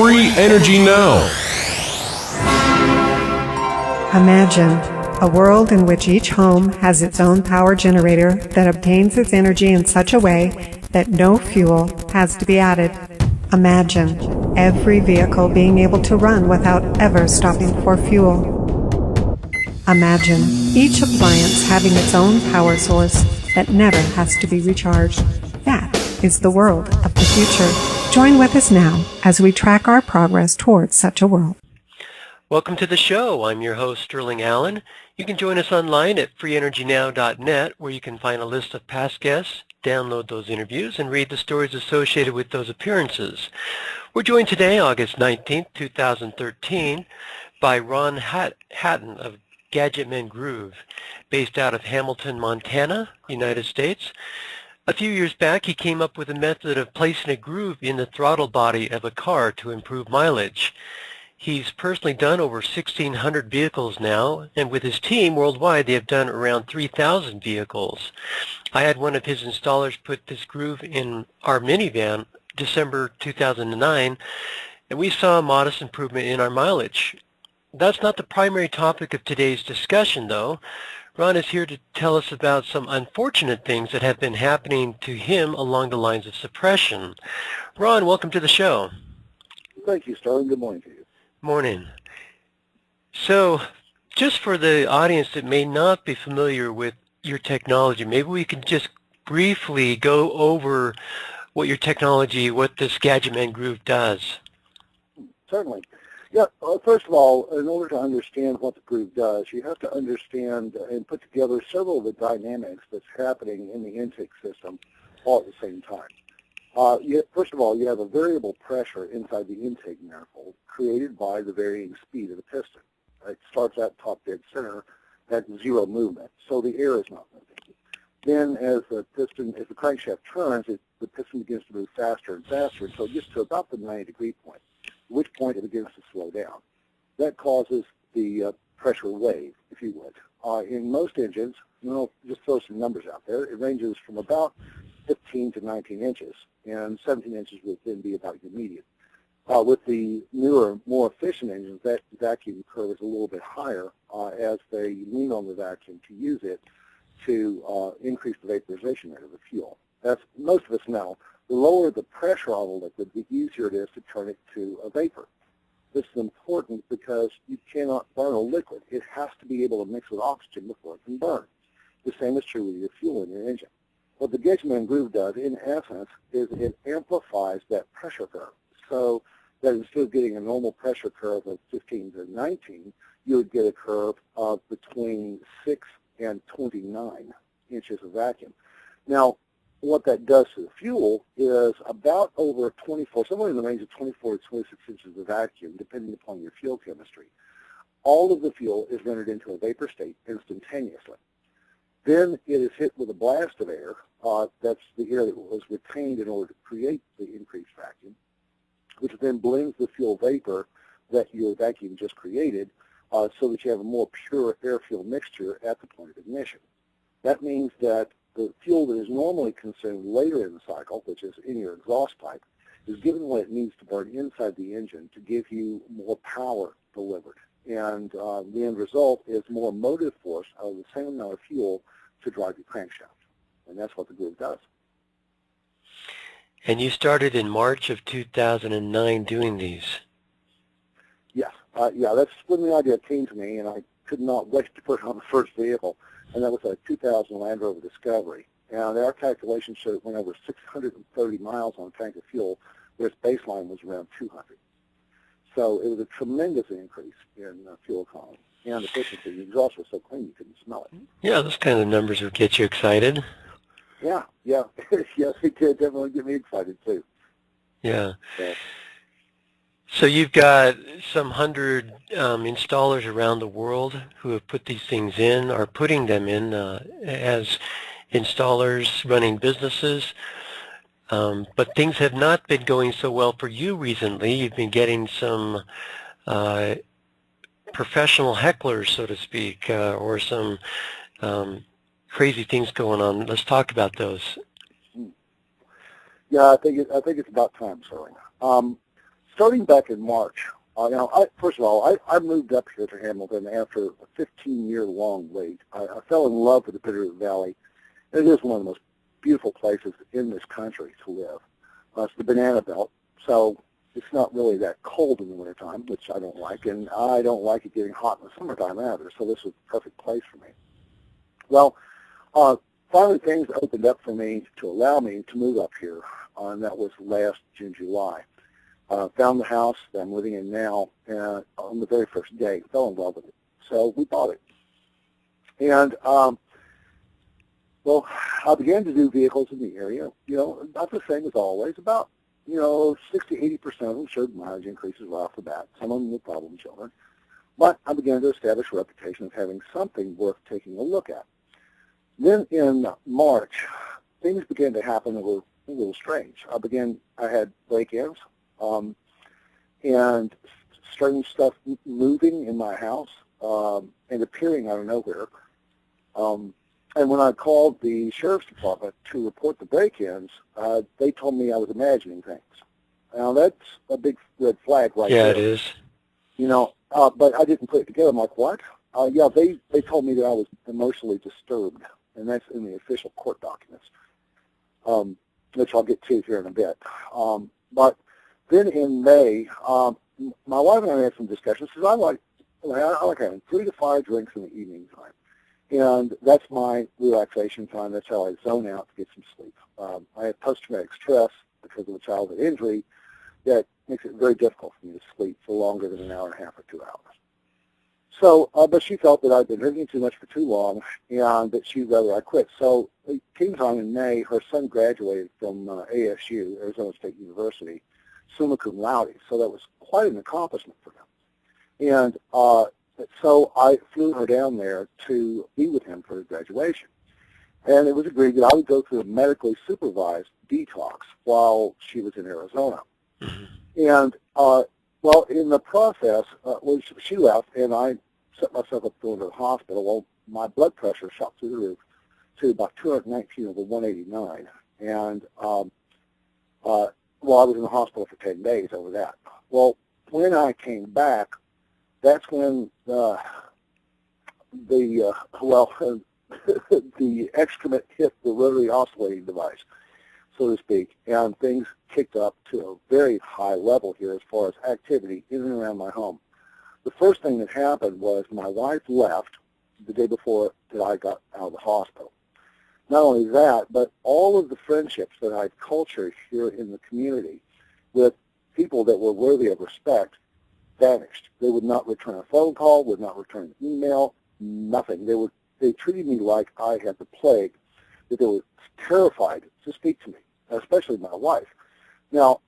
Free energy now. Imagine a world in which each home has its own power generator that obtains its energy in such a way that no fuel has to be added. Imagine every vehicle being able to run without ever stopping for fuel. Imagine each appliance having its own power source that never has to be recharged. That is the world of the future. Join with us now as we track our progress towards such a world. Welcome to the show. I'm your host, Sterling Allen. You can join us online at freeenergynow.net, where you can find a list of past guests, download those interviews, and read the stories associated with those appearances. We're joined today, August 19th, 2013, by Ron Hatton of Gadgetman Groove, based out of Hamilton, Montana, United States. A few years back, he came up with a method of placing a groove in the throttle body of a car to improve mileage. He's personally done over 1,600 vehicles now, and with his team worldwide, they have done around 3,000 vehicles. I had one of his installers put this groove in our minivan December 2009, and we saw a modest improvement in our mileage. That's not the primary topic of today's discussion, though. Ron is here to tell us about some unfortunate things that have been happening to him along the lines of suppression. Ron, welcome to the show. Thank you, Sterling. Good morning to you. Morning. So, just for the audience that may not be familiar with your technology, maybe we can just briefly go over what your technology, what this Gadgetman Groove does. Certainly. Yeah, first of all, in order to understand what the groove does, you have to understand and put together several of the dynamics that's happening in the intake system all at the same time. First of all, you have a variable pressure inside the intake manifold created by the varying speed of the piston. It starts at top dead center at zero movement, so the air is not moving. Then as the crankshaft turns, the piston begins to move faster and faster until it gets to about the 90-degree point, at which point it begins to slow down. That causes the pressure wave, if you would. In most engines, just throw some numbers out there, it ranges from about 15 to 19 inches, and 17 inches would then be about your median. With the newer, more efficient engines, that vacuum curve is a little bit higher as they lean on the vacuum to use it to increase the vaporization rate of the fuel. As most of us know, the lower the pressure on a liquid, the easier it is to turn it to a vapor. This is important because you cannot burn a liquid. It has to be able to mix with oxygen before it can burn. The same is true with your fuel in your engine. What the Gadgetman Groove does, in essence, is it amplifies that pressure curve. So that instead of getting a normal pressure curve of 15 to 19, you would get a curve of between 6 and 29 inches of vacuum. Now, what that does to the fuel is about over 24, somewhere in the range of 24 to 26 inches of vacuum, depending upon your fuel chemistry. All of the fuel is rendered into a vapor state instantaneously. Then it is hit with a blast of air. That's the air that was retained in order to create the increased vacuum, which then blends the fuel vapor that your vacuum just created so that you have a more pure air-fuel mixture at the point of ignition. That means that the fuel that is normally consumed later in the cycle, which is in your exhaust pipe, is given what it needs to burn inside the engine to give you more power delivered. And the end result is more motive force out of the same amount of fuel to drive your crankshaft. And that's what the groove does. And you started in March of 2009 doing these. Yes. That's when the idea came to me, and I could not wait to put it on the first vehicle. And that was a 2000 Land Rover Discovery. And our calculations showed it went over 630 miles on a tank of fuel, where its baseline was around 200. So it was a tremendous increase in fuel economy and efficiency. The exhaust was so clean you couldn't smell it. Yeah, those kind of numbers would get you excited. Yeah. Yes, it did definitely get me excited too. Yeah. So you've got some 100 installers around the world who have put these things in, are putting them in as installers running businesses. But things have not been going so well for you recently. You've been getting some professional hecklers, so to speak, or some crazy things going on. Let's talk about those. Yeah, I think it's about time, Sterling. starting back in March, first of all, I moved up here to Hamilton after a 15-year-long wait. I fell in love with the Bitterroot Valley. It is one of the most beautiful places in this country to live. It's the banana belt, so it's not really that cold in the wintertime, which I don't like, and I don't like it getting hot in the summertime either, so this was the perfect place for me. Well, finally things opened up for me to allow me to move up here, and that was last June, July. Found the house that I'm living in now, and on the very first day, fell in love with it. So we bought it. And, well, I began to do vehicles in the area, not the same as always, about, 60, 80% of them showed mileage increases right off the bat. Some of them were problem children. But I began to establish a reputation of having something worth taking a look at. Then in March, things began to happen that were a little strange. I had break-ins, and strange stuff moving in my house, and appearing out of nowhere. And when I called the sheriff's department to report the break-ins, they told me I was imagining things. Now, that's a big red flag right there. Yeah, it is. But I didn't put it together. I'm like, what? Yeah, they told me that I was emotionally disturbed, and that's in the official court documents, which I'll get to here in a bit. But then in May, my wife and I had some discussions, because I like having 3 to 5 drinks in the evening time. And that's my relaxation time. That's how I zone out to get some sleep. I have post-traumatic stress because of a childhood injury that makes it very difficult for me to sleep for longer than an hour and a half or 2 hours. So, but she felt that I'd been drinking too much for too long, and that she'd rather I quit. So it came time in May. Her son graduated from ASU, Arizona State University, summa cum laude. So that was quite an accomplishment for him. And so I flew her down there to be with him for his graduation. And it was agreed that I would go through a medically supervised detox while she was in Arizona. And, well, in the process, she left, and I set myself up going to the hospital. Well, my blood pressure shot through the roof to about 219 over 189. And, well, I was in the hospital for 10 days over that. Well, when I came back, that's when the excrement hit the rotary oscillating device, so to speak, and things kicked up to a very high level here as far as activity in and around my home. The first thing that happened was my wife left the day before that I got out of the hospital. Not only that, but all of the friendships that I'd cultured here in the community with people that were worthy of respect vanished. They would not return a phone call, would not return an email, nothing. They treated me like I had the plague, that they were terrified to speak to me, especially my wife. Now,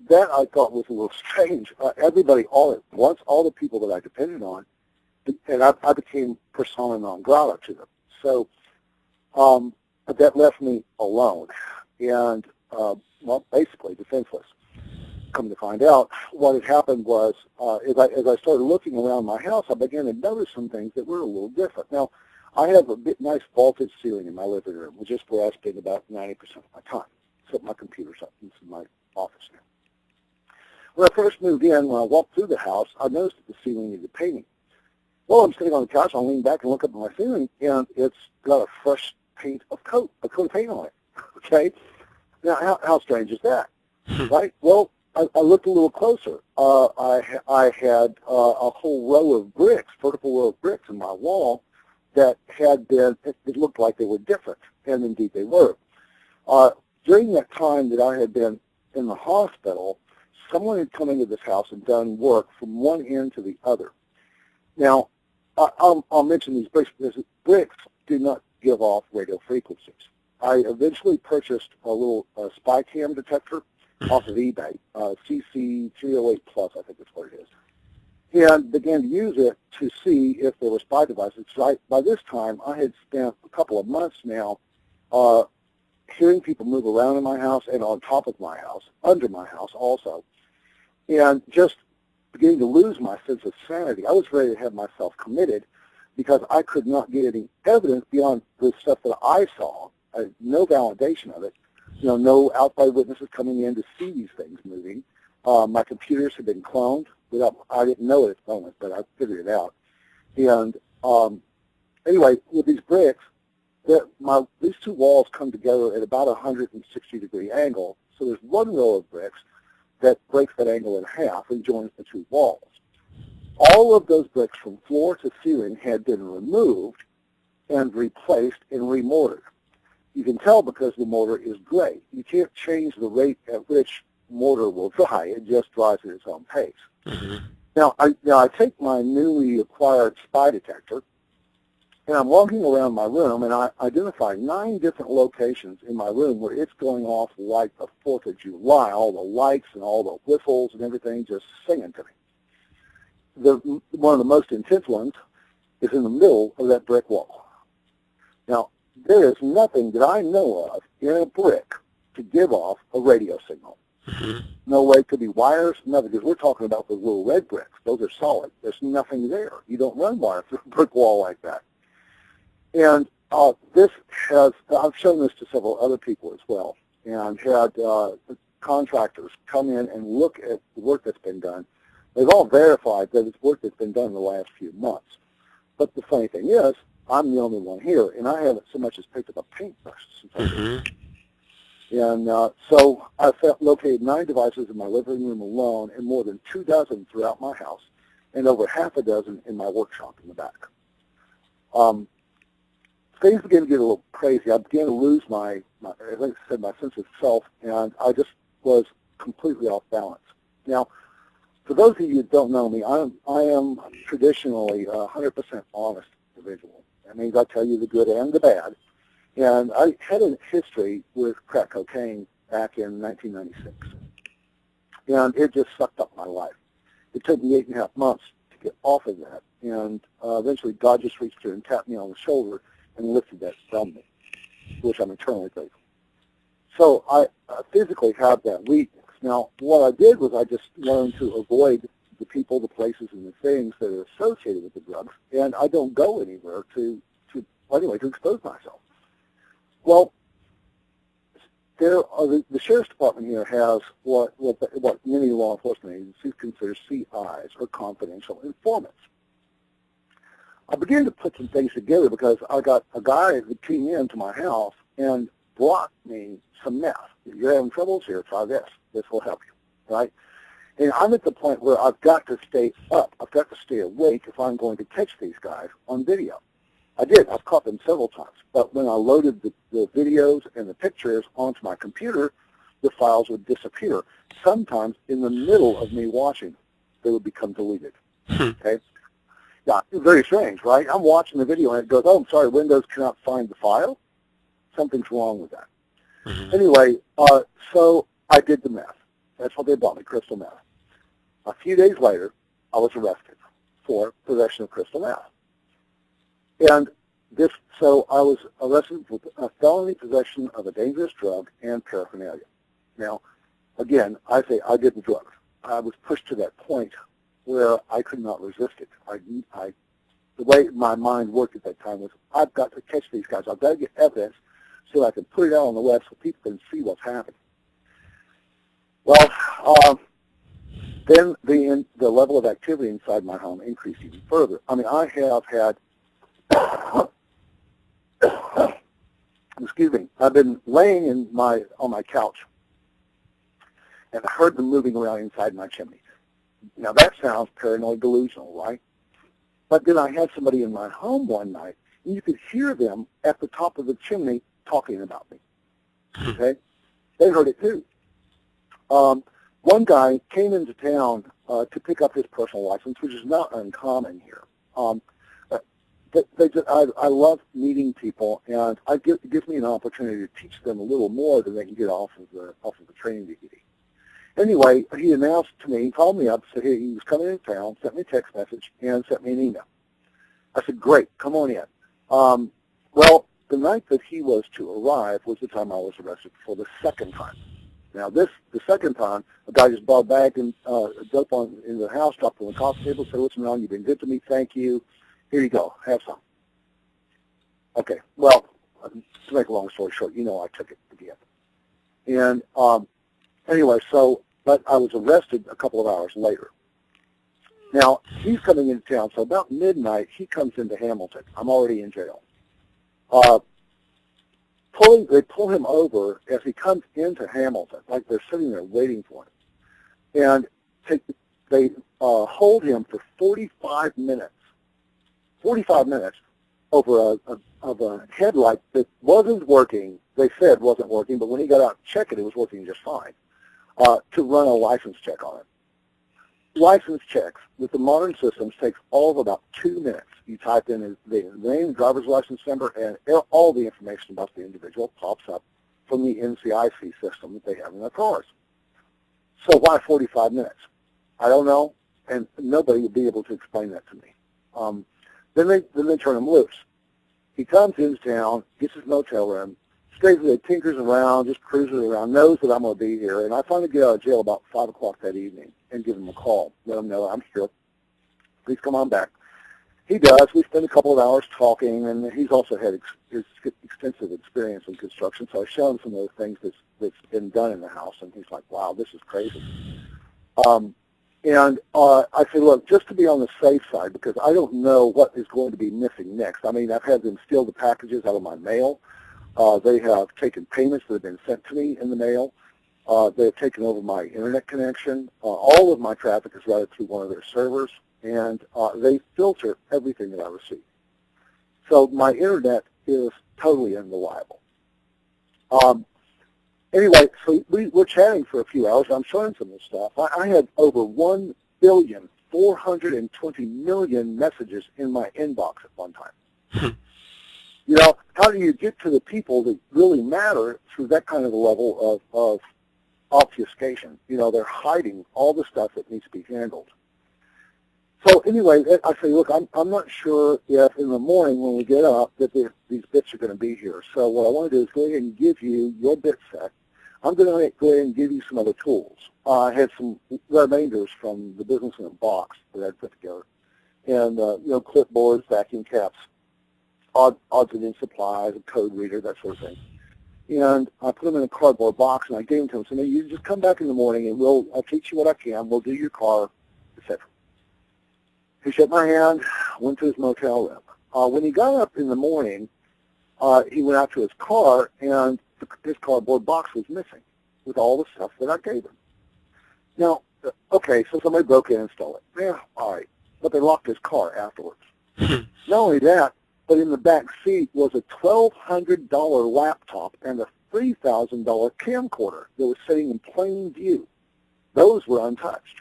that I thought was a little strange. Everybody all at once, all the people that I depended on, and I became persona non grata to them. So that left me alone and, well, basically defenseless. Come to find out, what had happened was, as I started looking around my house, I began to notice some things that were a little different. Now, I have a nice vaulted ceiling in my living room, which is where I spend about 90% of my time. Set my computer's up. This is my office now. When I first moved in, when I walked through the house, I noticed that the ceiling needed painting. Well, I'm sitting on the couch, I lean back and look up at my ceiling, and it's got a fresh a coat of paint on it. Okay? Now, how strange is that? Right? Well, I looked a little closer. I had a whole row of bricks, vertical row of bricks in my wall that had been, it looked like they were different, and indeed they were. During that time that I had been in the hospital, someone had come into this house and done work from one end to the other. Now, I'll mention these bricks because bricks do not give off radio frequencies. I eventually purchased a little spy cam detector off of eBay, CC308 Plus, I think that's what it is, and began to use it to see if there were spy devices. So by this time, I had spent a couple of months now hearing people move around in my house and on top of my house, under my house also, and just beginning to lose my sense of sanity. I was ready to have myself committed because I could not get any evidence beyond the stuff that I saw, no validation of it. No outside witnesses coming in to see these things moving. My computers had been cloned. I didn't know it at the moment, but I figured it out. And anyway, with these bricks, these two walls come together at about a 160-degree angle. So there's one row of bricks that breaks that angle in half and joins the two walls. All of those bricks from floor to ceiling had been removed and replaced and remortared. You can tell because the mortar is gray. You can't change the rate at which mortar will dry. It just dries at its own pace. Mm-hmm. Now I take my newly acquired spy detector, and I'm walking around my room, and I identify 9 different locations in my room where it's going off like the 4th of July, all the lights and all the whistles and everything just singing to me. One of the most intense ones is in the middle of that brick wall. Now, there is nothing that I know of in a brick to give off a radio signal. Mm-hmm. No way it could be wires, nothing, because we're talking about those little red bricks. Those are solid. There's nothing there. You don't run wire through a brick wall like that. And I've shown this to several other people as well, and had contractors come in and look at the work that's been done. They've all verified that it's work that's been done in the last few months. But the funny thing is, I'm the only one here, and I haven't so much as picked up a paintbrush since I did. And so I've located 9 devices in my living room alone, and more than 24 throughout my house, and over half a dozen in my workshop in the back. Things began to get a little crazy. I began to lose my like I said, my sense of self, and I just was completely off balance. Now, for those of you who don't know me, I am traditionally a 100% honest individual. That means I tell you the good and the bad. And I had a history with crack cocaine back in 1996. And it just sucked up my life. It took me 8.5 months to get off of that. And eventually God just reached through and tapped me on the shoulder and lifted that from me, which I'm eternally grateful. So I physically have that weakness. Now, what I did was I just learned to avoid the people, the places, and the things that are associated with the drugs, and I don't go anywhere to expose myself. Well, the Sheriff's Department here has what many law enforcement agencies consider CIs, or confidential informants. I began to put some things together because I got a guy that came into my house and brought me some meth. If you're having troubles here, try this. This will help you, right? And I'm at the point where I've got to stay up. I've got to stay awake if I'm going to catch these guys on video. I did. I've caught them several times. But when I loaded the videos and the pictures onto my computer, the files would disappear. Sometimes in the middle of me watching, they would become deleted. Okay? Yeah, very strange, right? I'm watching the video and it goes, oh, I'm sorry, Windows cannot find the file. Something's wrong with that. Mm-hmm. Anyway, so I did the meth. That's what they bought me, crystal meth. A few days later, I was arrested for possession of crystal meth. And so I was arrested with a felony possession of a dangerous drug and paraphernalia. Now, again, I say I did the drugs. I was pushed to that point where I could not resist it. The way my mind worked at that time was, I've got to catch these guys. I've got to get evidence so I can put it out on the web so people can see what's happening. Well, then the level of activity inside my home increased even further. I mean, I have had, excuse me, I've been laying on my couch, and I heard them moving around inside my chimney. Now, that sounds paranoid delusional, right? But then I had somebody in my home one night, and you could hear them at the top of the chimney talking about me. Okay? They heard it too. One guy came into town to pick up his personal license, which is not uncommon here. I love meeting people, and it gives me an opportunity to teach them a little more than they can get off of the training DVD. Anyway, he announced to me, he called me up, said he was coming into town, sent me a text message, and sent me an email. I said, great, come on in. Well, the night that he was to arrive was the time I was arrested for the second time. Now, the second time, a guy just brought a bag and jumped in the house, dropped it on the coffee table, said, listen, Ron, you've been good to me, thank you. Here you go, have some. Okay, well, to make a long story short, I took it again. And anyway, so but I was arrested a couple of hours later. Now, he's coming into town, so about midnight, he comes into Hamilton. I'm already in jail. They pull him over as he comes into Hamilton, like they're sitting there waiting for him. And they hold him for 45 minutes. 45 minutes over a headlight that wasn't working. They said wasn't working, but when he got out to check it, it was working just fine, to run a license check on it. License checks with the modern systems takes all of about 2 minutes. You type in the name, driver's license number, and all the information about the individual pops up from the NCIC system that they have in their cars. So why 45 minutes? I don't know, and nobody would be able to explain that to me. Then they turn him loose. He comes into town, gets his motel room, stays there, tinkers around, just cruises around, knows that I'm going to be here, and I finally get out of jail about 5 o'clock that evening and give him a call, let him know I'm here. Please come on back. He does. We spend a couple of hours talking, and he's also had extensive experience in construction, so I show him some of the things that's been done in the house, and he's like, wow, this is crazy. And I say, look, just to be on the safe side, because I don't know what is going to be missing next. I mean, I've had them steal the packages out of my mail. They have taken payments that have been sent to me in the mail. They have taken over my internet connection. All of my traffic is routed through one of their servers, and they filter everything that I receive. So my internet is totally unreliable. Anyway, so we're chatting for a few hours. I'm showing some of this stuff. I had over 1,420,000,000 messages in my inbox at one time. You know, how do you get to the people that really matter through that kind of a level of obfuscation? You know, they're hiding all the stuff that needs to be handled. So anyway, I say, look, I'm not sure if in the morning when we get up that these bits are going to be here. So what I want to do is go ahead and give you your bit set. I'm going to go ahead and give you some other tools. I had some remainders from the business in a box that I'd put together. And, you know, clipboards, vacuum caps, odds and ends supplies, a code reader, that sort of thing. And I put them in a cardboard box, and I gave them to him. So, you just come back in the morning, and I'll teach you what I can. We'll do your car, etc. He shook my hand, went to his motel room. When he got up in the morning, he went out to his car, and his cardboard box was missing with all the stuff that I gave him. Now, okay, so somebody broke in and stole it. Yeah, all right. But they locked his car afterwards. Not only that, but in the back seat was a $1,200 laptop and a $3,000 camcorder that was sitting in plain view. Those were untouched.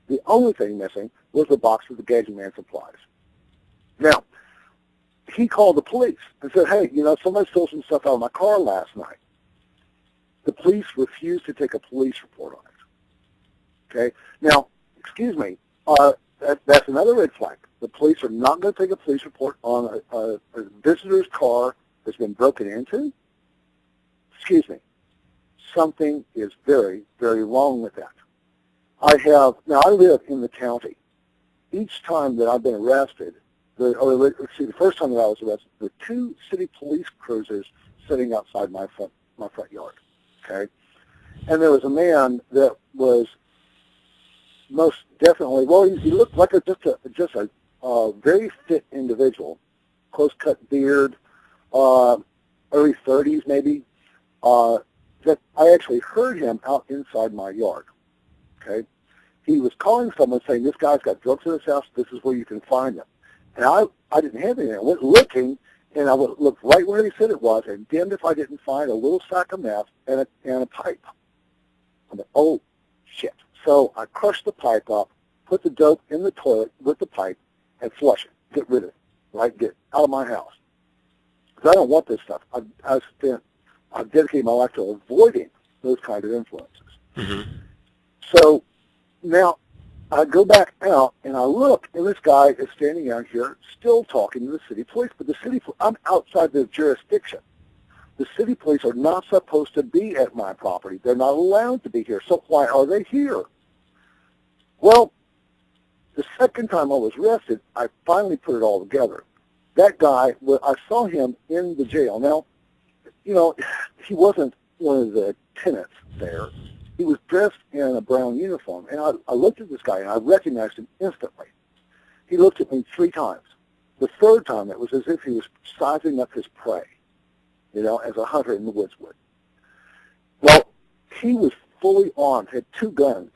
The only thing missing was the box with the Gadgetman supplies. Now, he called the police and said, hey, you know, somebody stole some stuff out of my car last night. The police refused to take a police report on it. Okay? Now, excuse me, that's another red flag. The police are not going to take a police report on a visitor's car that's been broken into. Excuse me. Something is very, very wrong with that. I live in the county. Each time that I've been arrested, the first time that I was arrested, there were 2 city police cruisers sitting outside my front yard. Okay? And there was a man that was most definitely, well, he looked like just a very fit individual, close-cut beard, early 30s maybe. That I actually heard him out inside my yard. Okay, he was calling someone saying, "This guy's got drugs in his house. This is where you can find him." And I didn't have anything. I went looking, and I looked right where he said it was, and damned if I didn't find a little sack of meth and a pipe. I'm like, oh shit! So I crushed the pipe up, put the dope in the toilet with the pipe, and flush it. Get rid of it. Right? Get out of my house. Because I don't want this stuff. I've dedicated my life to avoiding those kind of influences. Mm-hmm. So now I go back out and I look, and this guy is standing out here still talking to the city police. But I'm outside their jurisdiction. The city police are not supposed to be at my property. They're not allowed to be here. So why are they here? Well, the second time I was arrested, I finally put it all together. That guy, I saw him in the jail. Now, you know, he wasn't one of the tenants there. He was dressed in a brown uniform. And I looked at this guy, and I recognized him instantly. He looked at me 3 times. The third time, it was as if he was sizing up his prey, as a hunter in the woods would. Well, he was fully armed, had 2 guns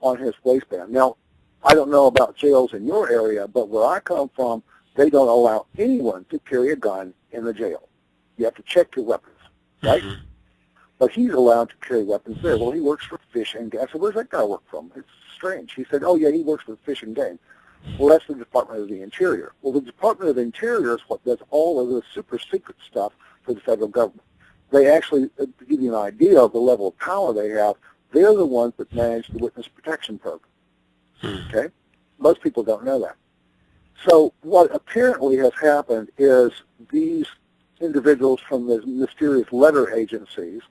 on his waistband. Now, I don't know about jails in your area, but where I come from, they don't allow anyone to carry a gun in the jail. You have to check your weapons, right? Mm-hmm. But he's allowed to carry weapons there. Well, he works for Fish and Game. I said, where's that guy work from? It's strange. He said, oh, yeah, he works for Fish and Game. Well, that's the Department of the Interior. Well, the Department of the Interior is what does all of the super secret stuff for the federal government. They actually, to give you an idea of the level of power they have, they're the ones that manage the witness protection program. Okay? Most people don't know that. So what apparently has happened is these individuals from the mysterious letter agencies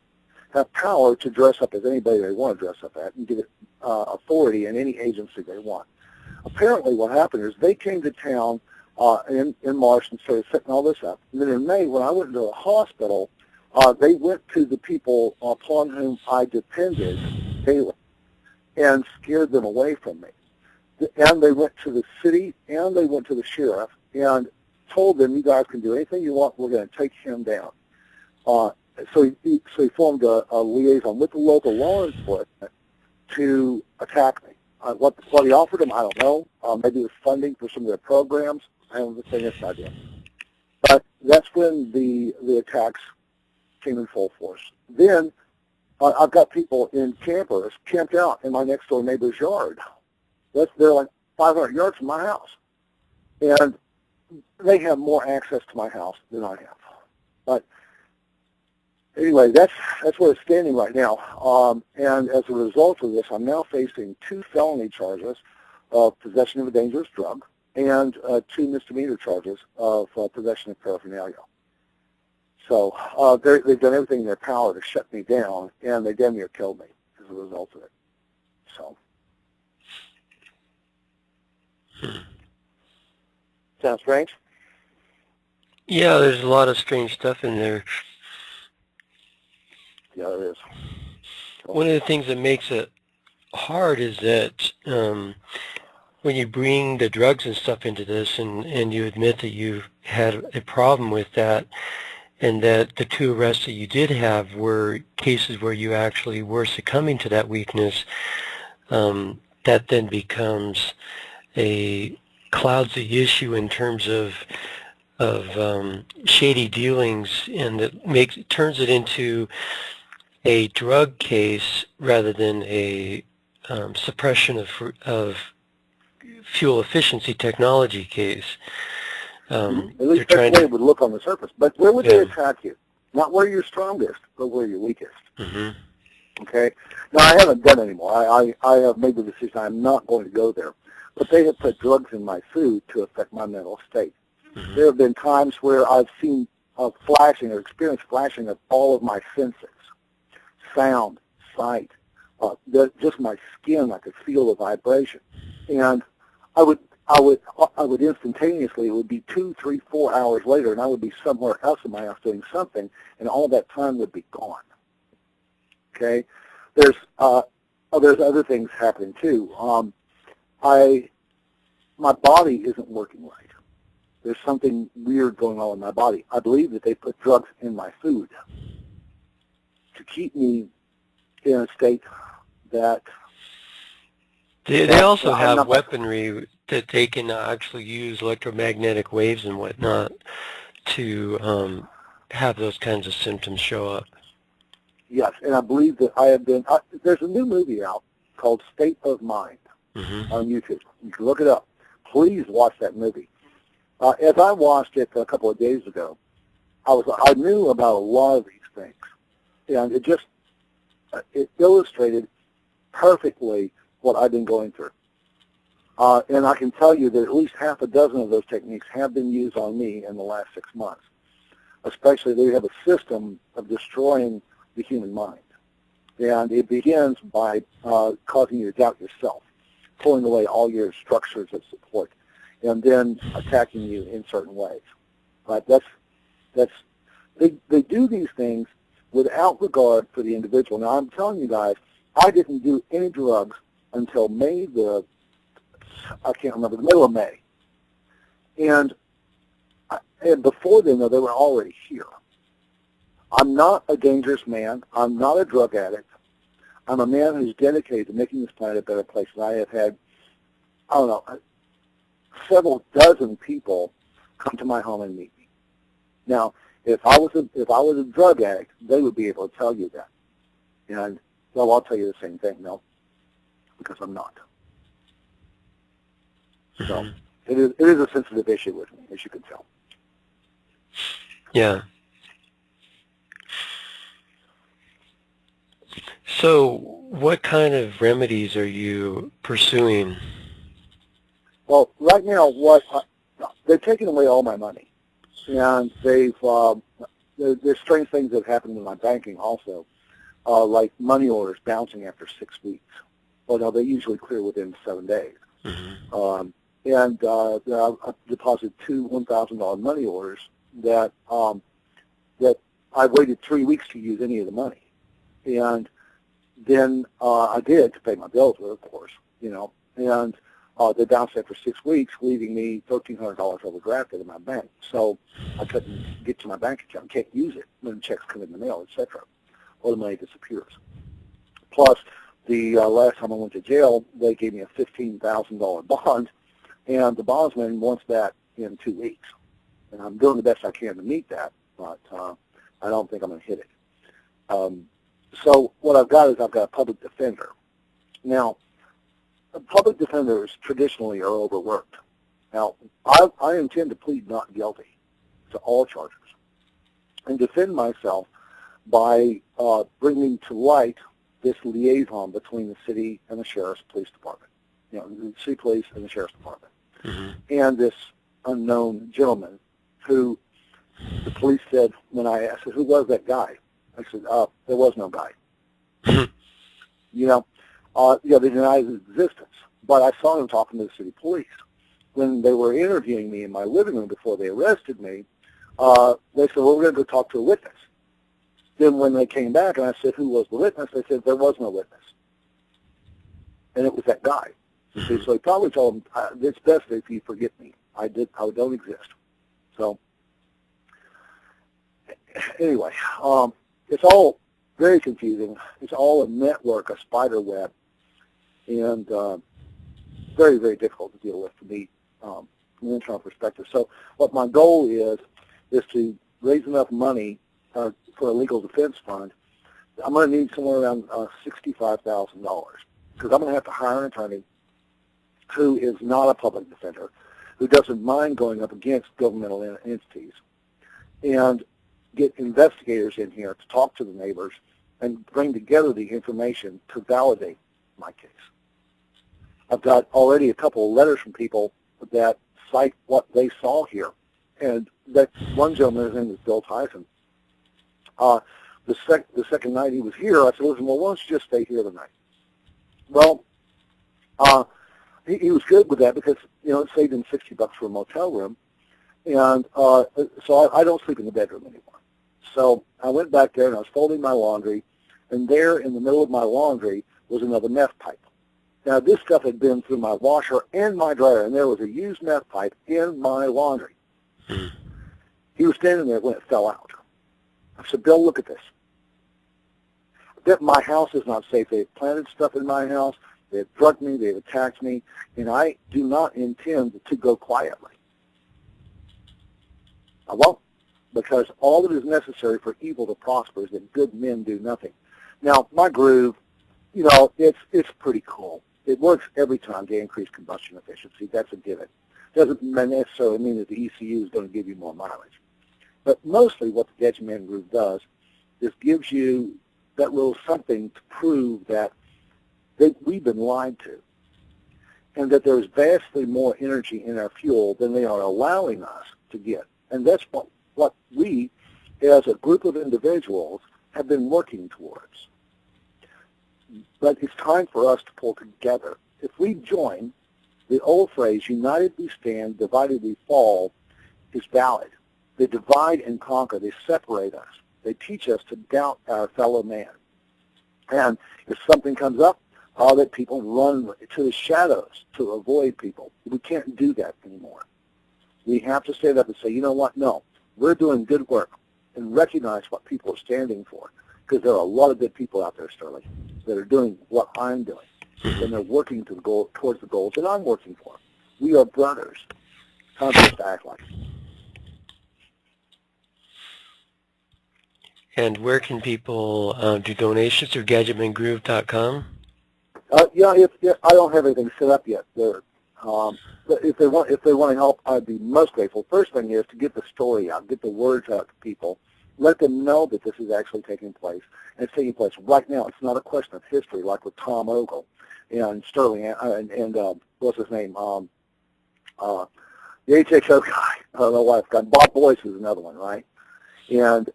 have power to dress up as anybody they want to dress up at and give it authority in any agency they want. Apparently what happened is they came to town in March and started setting all this up. And then in May, when I went into the hospital, they went to the people upon whom I depended daily and scared them away from me. And they went to the city and they went to the sheriff and told them, you guys can do anything you want, we're going to take him down. So he formed a liaison with the local law enforcement to attack me. What he offered them, I don't know. Maybe it was funding for some of their programs. I haven't the faintest idea. But that's when the attacks came in full force. Then I've got people in campers camped out in my next door neighbor's yard. They're like 500 yards from my house. And they have more access to my house than I have. But anyway, that's where it's standing right now. And as a result of this, I'm now facing 2 felony charges of possession of a dangerous drug and 2 misdemeanor charges of possession of paraphernalia. So they've done everything in their power to shut me down, and they damn near killed me as a result of it. So. Sound strange? Yeah, there's a lot of strange stuff in there. Yeah, there is. One of the things that makes it hard is that when you bring the drugs and stuff into this and you admit that you had a problem with that and that the 2 arrests that you did have were cases where you actually were succumbing to that weakness, that then becomes clouds the issue in terms of shady dealings, and that turns it into a drug case rather than a suppression of fuel efficiency technology case. At least that's the way it would look on the surface. But where would they attack you? Not where you're strongest, but where you're weakest. Mm-hmm. Okay? Now, I haven't done anymore. I have made the decision I'm not going to go there. But they have put drugs in my food to affect my mental state. Mm-hmm. There have been times where I've seen flashing or experienced flashing of all of my senses. Sound, sight, just my skin, I could feel the vibration. And I would instantaneously, it would be 2, 3, 4 hours later, and I would be somewhere else in my house doing something, and all that time would be gone. Okay? There's other things happening too. My body isn't working right. There's something weird going on in my body. I believe that they put drugs in my food to keep me in a state that... They also have weaponry that they can actually use electromagnetic waves and whatnot to have those kinds of symptoms show up. Yes, and I believe that I have been... there's a new movie out called State of Mind on YouTube. You can look it up. Please watch that movie. As I watched it a couple of days ago, I knew about a lot of these things, and it illustrated perfectly what I've been going through. And I can tell you that at least half a dozen of those techniques have been used on me in the last 6 months. Especially, they have a system of destroying the human mind. And it begins by causing you to doubt yourself, pulling away all your structures of support, and then attacking you in certain ways. But they do these things without regard for the individual. Now, I'm telling you guys, I didn't do any drugs until May I can't remember, the middle of May. And before then, though, they were already here. I'm not a dangerous man. I'm not a drug addict. I'm a man who's dedicated to making this planet a better place. And I have had, I don't know, several dozen people come to my home and meet me. Now, if I was a drug addict, they would be able to tell you that. And, well, I'll tell you the same thing, no, because I'm not. So it is a sensitive issue with me, as you can tell. Yeah. So what kind of remedies are you pursuing? Well, right now, they've taken away all my money, and there's strange things that have happened in my banking also, like money orders bouncing after 6 weeks. Well, no, they usually clear within 7 days. Mm-hmm. And I deposited two $1,000 money orders that I waited 3 weeks to use any of the money, and then I did to pay my bills with, of course, and they bounced after 6 weeks, leaving me $1,300 overdrafted in my bank. So I couldn't get to my bank account, can't use it when the checks come in the mail, etc., or the money disappears. Plus, the last time I went to jail, they gave me a $15,000 bond, and the bondsman wants that in 2 weeks. And I'm doing the best I can to meet that, but I don't think I'm going to hit it. So what I've got is I've got a public defender. Now, public defenders traditionally are overworked. Now, I intend to plead not guilty to all charges and defend myself by bringing to light this liaison between the city and the sheriff's police department, the city police and the sheriff's department, and this unknown gentleman who the police said, when I asked, who was that guy? I said, there was no guy. They denied his existence. But I saw him talking to the city police. When they were interviewing me in my living room before they arrested me, they said, well, we're going to go talk to a witness. Then when they came back and I said, who was the witness? They said, there was no witness. And it was that guy. See, so he probably told him, it's best if you forget me. I don't exist. So anyway, it's all very confusing. It's all a network, a spider web, and very, very difficult to deal with for me from an internal perspective. So what my goal is to raise enough money for a legal defense fund. I'm going to need somewhere around $65,000 because I'm going to have to hire an attorney who is not a public defender, who doesn't mind going up against governmental entities, and get investigators in here to talk to the neighbors and bring together the information to validate my case. I've got already a couple of letters from people that cite what they saw here. And that one gentleman, his name is Bill Tyson, the second night he was here, I said, listen, well, why don't you just stay here tonight? Well, he was good with that because, it saved him $60 for a motel room. And so I don't sleep in the bedroom anymore. So I went back there and I was folding my laundry, and there in the middle of my laundry was another meth pipe. Now, this stuff had been through my washer and my dryer, and there was a used meth pipe in my laundry. He was standing there when it fell out. I said, Bill, look at this. My house is not safe. They've planted stuff in my house. They've drugged me. They've attacked me. And I do not intend to go quietly. I won't, because all that is necessary for evil to prosper is that good men do nothing. Now, my groove, it's pretty cool. It works every time to increase combustion efficiency. That's a given. Doesn't necessarily mean that the ECU is going to give you more mileage. But mostly what the Gadgetman Groove does is gives you that little something to prove that we've been lied to, and that there's vastly more energy in our fuel than they are allowing us to get. And that's what we, as a group of individuals, have been working towards. But it's time for us to pull together. If we join, the old phrase, united we stand, divided we fall, is valid. They divide and conquer. They separate us. They teach us to doubt our fellow man. And if something comes up, that people run to the shadows to avoid people. We can't do that anymore. We have to stand up and say, you know what, no, we're doing good work, and recognize what people are standing for, because there are a lot of good people out there, Sterling, that are doing what I'm doing, and they're working to the goal, towards the goals that I'm working for. We are brothers. Time for us to act like it. And where can people do donations through GadgetmanGroove.com? Yeah, I don't have anything set up yet. But if they want to help, I'd be most grateful. First thing is to get the story out, get the words out to people, let them know that this is actually taking place, and it's taking place right now. It's not a question of history like with Tom Ogle and Sterling and what's his name, the HXO guy. I don't know why I've got Bob Boyce is another one, right? And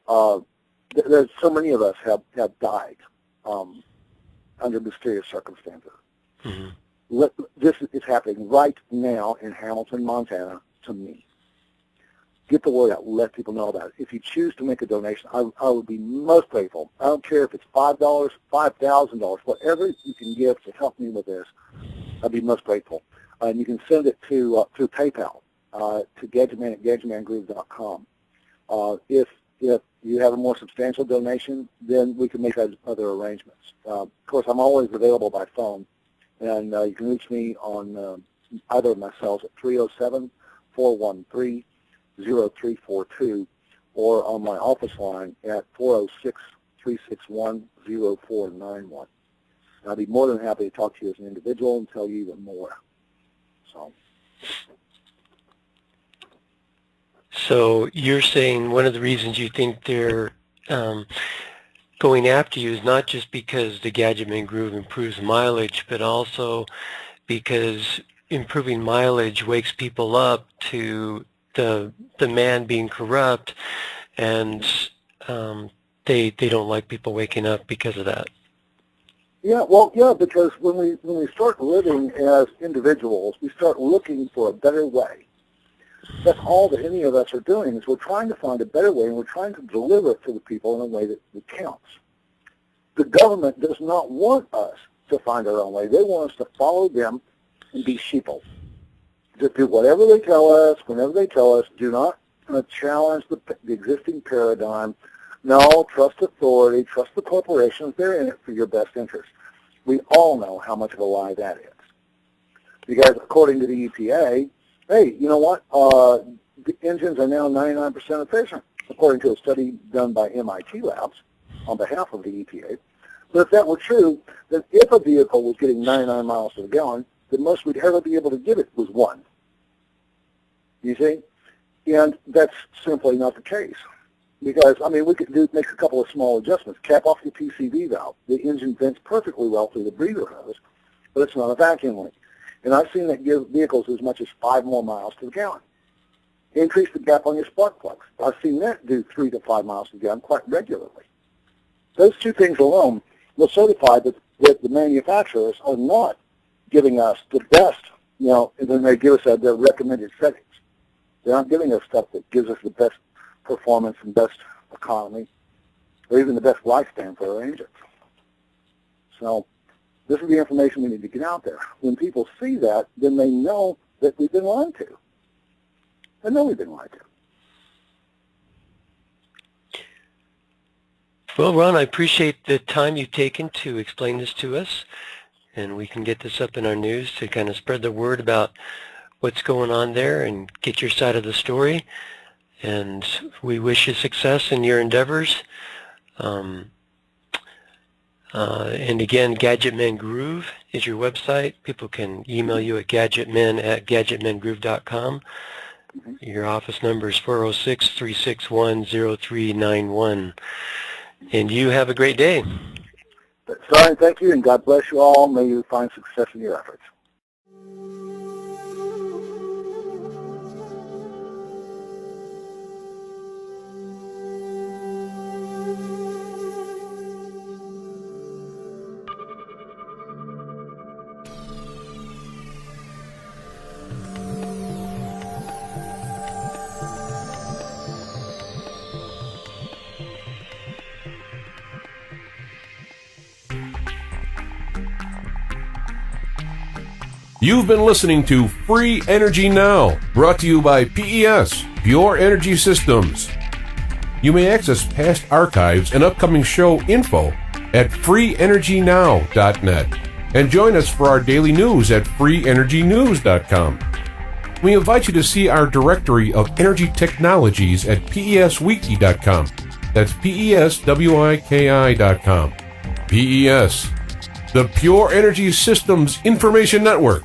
there's so many of us have died under mysterious circumstances. Mm-hmm. This is happening right now in Hamilton, Montana, to me. Get the word out. Let people know about it. If you choose to make a donation, I would be most grateful. I don't care if it's $5, $5,000, whatever you can give to help me with this, I'd be most grateful. And you can send it to through PayPal to Gadgetman at GadgetmanGroove.com. If you have a more substantial donation, then we can make other arrangements. Of course, I'm always available by phone, and you can reach me on either of my cells at 307-413-0342 or on my office line at 406-361-0491. I'd be more than happy to talk to you as an individual and tell you even more. So you're saying one of the reasons you think they're going after you is not just because the Gadgetman Groove improves mileage, but also because improving mileage wakes people up to the man being corrupt, and they don't like people waking up because of that. Yeah, well, yeah, because when we start living as individuals, we start looking for a better way. That's all that any of us are doing, is we're trying to find a better way, and we're trying to deliver it to the people in a way that counts. The government does not want us to find our own way. They want us to follow them and be sheeple. Just do whatever they tell us, whenever they tell us. Do not challenge the existing paradigm. No, trust authority, trust the corporations. They're in it for your best interest. We all know how much of a lie that is. Because according to the EPA, hey, you know what? The engines are now 99% efficient, according to a study done by MIT labs on behalf of the EPA. But if that were true, then if a vehicle was getting 99 miles to the gallon, the most we'd ever be able to give it was 1. You see? And that's simply not the case. Because, I mean, we could make a couple of small adjustments. Cap off the PCV valve. The engine vents perfectly well through the breather hose, but it's not a vacuum leak. And I've seen that give vehicles as much as 5 more miles to the gallon. Increase the gap on your spark plugs. I've seen that do 3 to 5 miles to the gallon quite regularly. Those two things alone will certify that the manufacturers are not giving us the best, and then they give us their recommended settings. They're not giving us stuff that gives us the best performance and best economy, or even the best lifespan for our engines. So this is the information we need to get out there. When people see that, then they know that we've been lied to. They know we've been lied to. Well, Ron, I appreciate the time you've taken to explain this to us, and we can get this up in our news to kind of spread the word about what's going on there and get your side of the story. And we wish you success in your endeavors. And again, Gadgetman Groove is your website. People can email you at gadgetman@gadgetmangroove.com. Your office number is 406-361-0391. And you have a great day. Sorry, thank you, and God bless you all. May you find success in your efforts. You've been listening to Free Energy Now, brought to you by PES, Pure Energy Systems. You may access past archives and upcoming show info at freeenergynow.net and join us for our daily news at freeenergynews.com. We invite you to see our directory of energy technologies at peswiki.com. That's peswiki.com. PES, the Pure Energy Systems Information Network.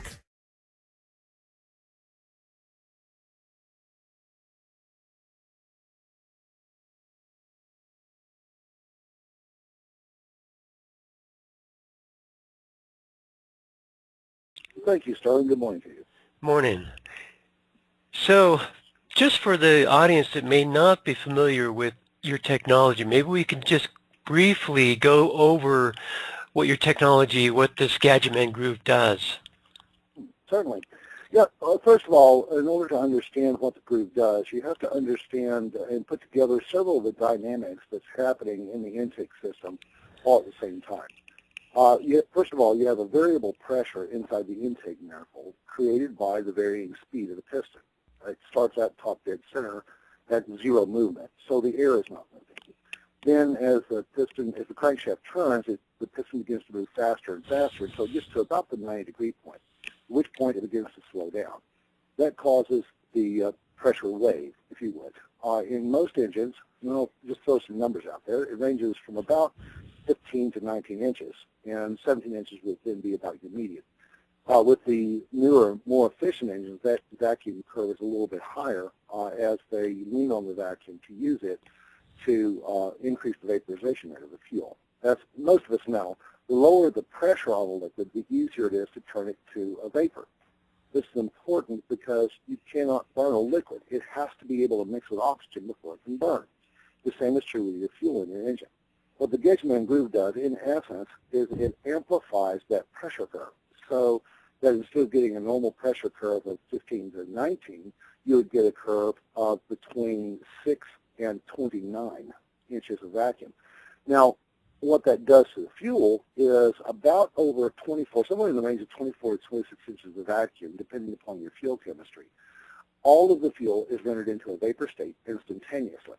Thank you, Sterling. Good morning to you. Morning. So, just for the audience that may not be familiar with your technology, maybe we can just briefly go over what your technology, what this Gadgetman Groove does. Certainly. Yeah, first of all, in order to understand what the groove does, you have to understand and put together several of the dynamics that's happening in the intake system all at the same time. First of all, you have a variable pressure inside the intake manifold created by the varying speed of the piston. It starts at top dead center at zero movement, so the air is not moving. Then as the crankshaft turns, the piston begins to move faster and faster until it gets to about the 90-degree point, at which point it begins to slow down. That causes the pressure wave, if you would. In most engines, just throw some numbers out there, it ranges from about 15 to 19 inches, and 17 inches would then be about your median. With the newer, more efficient engines, that vacuum curve is a little bit higher as they lean on the vacuum to use it to increase the vaporization rate of the fuel. As most of us know, the lower the pressure on a liquid, the easier it is to turn it to a vapor. This is important because you cannot burn a liquid. It has to be able to mix with oxygen before it can burn. The same is true with your fuel in your engine. What the Gadgetman Groove does, in essence, is it amplifies that pressure curve. So that instead of getting a normal pressure curve of 15 to 19, you would get a curve of between 6 and 29 inches of vacuum. Now, what that does to the fuel is about over 24, somewhere in the range of 24 to 26 inches of vacuum, depending upon your fuel chemistry. All of the fuel is rendered into a vapor state instantaneously.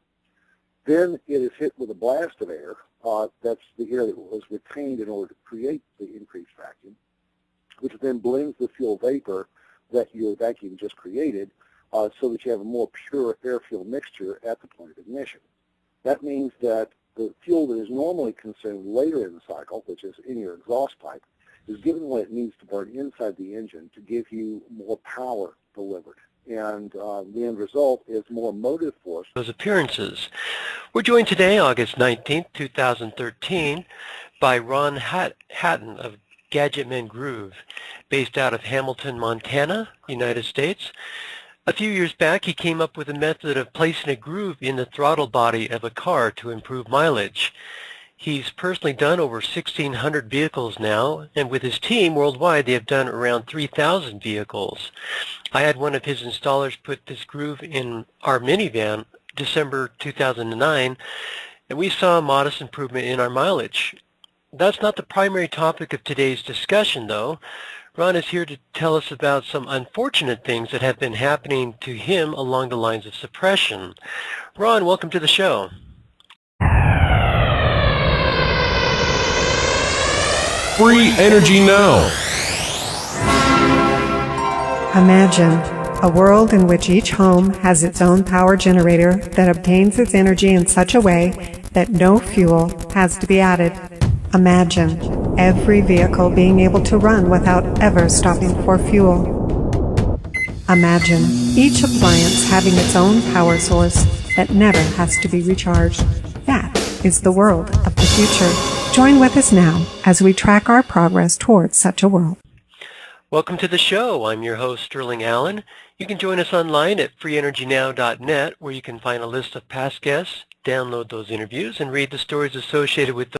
Then it is hit with a blast of air. That's the air that was retained in order to create the increased vacuum, which then blends the fuel vapor that your vacuum just created so that you have a more pure air-fuel mixture at the point of ignition. That means that the fuel that is normally consumed later in the cycle, which is in your exhaust pipe, is given what it needs to burn inside the engine to give you more power delivered. And the end result is more motive force. Those appearances. We're joined today, August 19th, 2013, by Ron Hatton of Gadgetman Groove, based out of Hamilton, Montana, United States. A few years back, he came up with a method of placing a groove in the throttle body of a car to improve mileage. He's personally done over 1,600 vehicles now, and with his team worldwide, they have done around 3,000 vehicles. I had one of his installers put this groove in our minivan December 2009, and we saw a modest improvement in our mileage. That's not the primary topic of today's discussion, though. Ron is here to tell us about some unfortunate things that have been happening to him along the lines of suppression. Ron, welcome to the show. Free Energy Now. Imagine a world in which each home has its own power generator that obtains its energy in such a way that no fuel has to be added. Imagine every vehicle being able to run without ever stopping for fuel. Imagine each appliance having its own power source that never has to be recharged. That is the world of the future. Join with us now as we track our progress towards such a world. Welcome to the show. I'm your host, Sterling Allen. You can join us online at freeenergynow.net, where you can find a list of past guests, download those interviews, and read the stories associated with them.